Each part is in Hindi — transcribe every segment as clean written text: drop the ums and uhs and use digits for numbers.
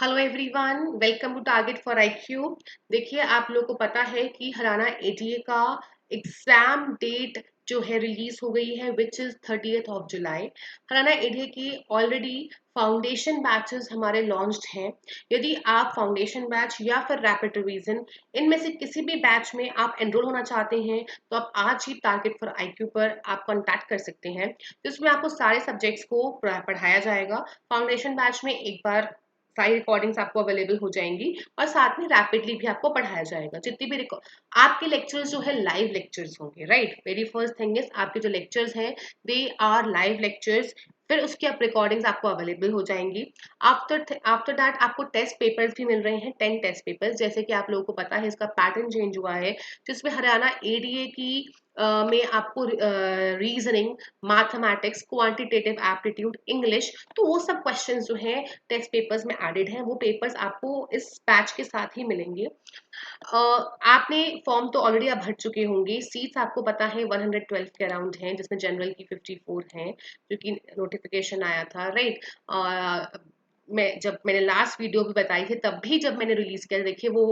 Hello everyone, welcome to target for IQ. देखिए, आप लोगों को पता है कि हरियाणा एडीए का एग्जाम डेट जो है रिलीज हो गई है, which is 30th July. Haryana ADA की ऑलरेडी फाउंडेशन बैचेस हमारे लॉन्च्ड हैं। यदि आप फाउंडेशन बैच या फिर रैपिड रिवीजन इनमें से किसी भी बैच में आप एनरोल होना चाहते हैं तो आप आज ही टारगेट फॉर आईक्यू पर आप कॉन्टैक्ट कर सकते हैं, जिसमें आपको सारे सब्जेक्ट्स को पढ़ाया जाएगा। फाउंडेशन बैच में एक बार सारी रिकॉर्डिंग्स आपको अवेलेबल हो जाएंगी और साथ में रैपिडली भी आपको पढ़ाया जाएगा। जितनी भी आपके लेक्चर्स जो है लाइव लेक्चर्स होंगे, right. Very first thing is आपके जो लेक्चर्स हैं दे आर लाइव लेक्चर्स। फिर उसकी आप रिकॉर्डिंग्स आपको अवेलेबल हो जाएंगी। आफ्टर दैट आपको टेस्ट पेपर्स भी मिल रहे हैं, 10 टेस्ट पेपर्स। जैसे कि आप लोगों को पता है इसका पैटर्न चेंज हुआ है, जिसमें हरियाणा एडीए की में आपको reasoning, mathematics, quantitative aptitude, English, तो वो सब क्वेश्चंस जो है टेस्ट पेपर्स में एडेड है। वो पेपर्स आपको इस बैच के साथ ही मिलेंगे। आपने फॉर्म तो ऑलरेडी आप भर चुके होंगे। सीट्स आपको पता है 112 के अराउंड हैं, जिसमें जनरल की 54 हैं, जो कि नोटिफिकेशन आया था, राइट। मैंने लास्ट वीडियो भी बताई थी, तब भी जब मैंने रिलीज किया, देखिए वो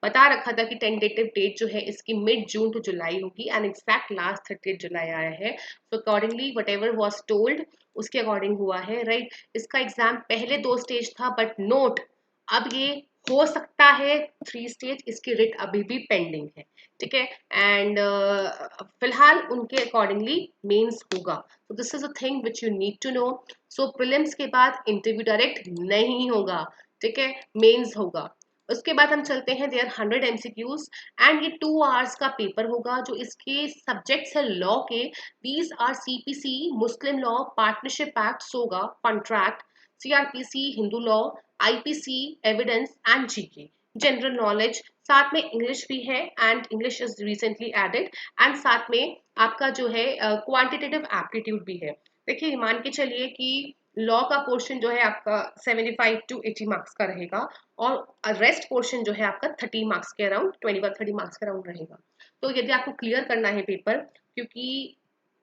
बता रखा था कि टेंटेटिव डेट जो है इसकी मिड जून टू जुलाई होगी, एंड एग्जैक्ट लास्ट 30 जुलाई आया है। So accordingly what ever was told उसके अकॉर्डिंग हुआ है, राइट। इसका एग्जाम पहले 2 स्टेज था, बट नोट अब ये हो सकता है 3 स्टेज। इसकी रिट अभी भी पेंडिंग है, ठीक है। एंड फिलहाल उनके अकॉर्डिंगली मेंस होगा। तो this is a thing which you need to know. So prelims के बाद इंटरव्यू डायरेक्ट नहीं होगा, ठीक है, मेंस होगा। उसके बाद हम चलते हैं, देयर 100 एमसीक्यूज एंड ये 2 आवर्स का पेपर होगा। जो इसके सब्जेक्ट्स है लॉ के, these are CPC, Muslim law, partnership act, सोगा, contract, CrPC, Hindu law, IPC, evidence and GK, general knowledge. साथ में इंग्लिश भी है, and English is recently added. And साथ में आपका जो है क्वांटिटेटिव एप्टीट्यूड भी है। देखिए, मान के चलिए कि लॉ का पोर्शन जो है आपका 75 टू 80 मार्क्स का रहेगा, और रेस्ट पोर्शन जो है आपका 30 मार्क्स के अराउंड, 25-30 मार्क्स के अराउंड रहेगा। तो यदि आपको क्लियर करना है पेपर, क्योंकि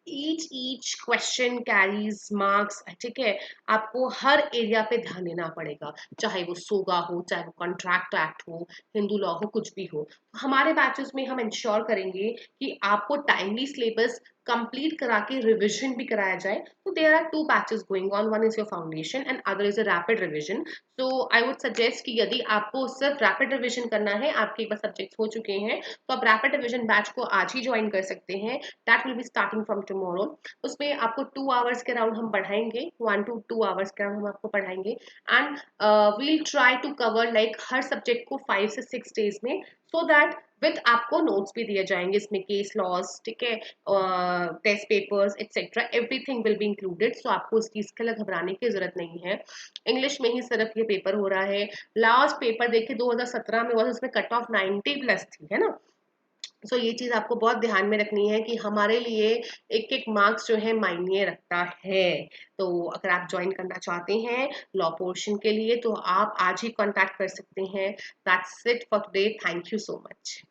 ईच क्वेश्चन कैरीज मार्क्स, ठीक है, आपको हर एरिया पे ध्यान देना पड़ेगा, चाहे वो सोगा हो, चाहे वो कॉन्ट्रैक्ट एक्ट हो, हिंदू लॉ हो, कुछ भी हो। हमारे बैचेस में हम इंश्योर करेंगे कि आपको टाइमली सिलेबस कंप्लीट करा के रिविजन भी कराया जाए। तो there are 2 batches going on, one is your foundation and other is a rapid revision. So I would suggest कि यदि आपको सिर्फ रैपिड रिविजन करना है, आपके एक बार सब्जेक्ट्स हो चुके हैं, तो आप रैपिड रिविजन बैच को आज ही ज्वाइन कर सकते हैं। That will be starting from tomorrow. उसमें आपको 2 आवर्स के अराउंड हम पढ़ाएंगे, 1 to 2 आवर्स के अराउंड हम आपको पढ़ाएंगे। And we'll try to cover like हर सब्जेक्ट को 5 से 6 डेज में, सो दैट विद आपको नोट्स भी दिए जाएंगे, इसमें केस लॉस, ठीक है, test papers etcetera, everything will be included. So आपको इस चीज के लिए घबराने की जरूरत नहीं है। इंग्लिश में ही सिर्फ ये पेपर हो रहा है। लास्ट पेपर देखिए 2017 में हुआ था, उसमें कट ऑफ 90 प्लस थी, है ना। सो ये चीज आपको बहुत ध्यान में रखनी है कि हमारे लिए एक एक मार्क्स जो है मायने रखता है। तो अगर आप ज्वाइन करना चाहते हैं लॉ पोर्शन के लिए, तो आप आज ही कांटेक्ट कर सकते हैं। That's it for today, thank you so much.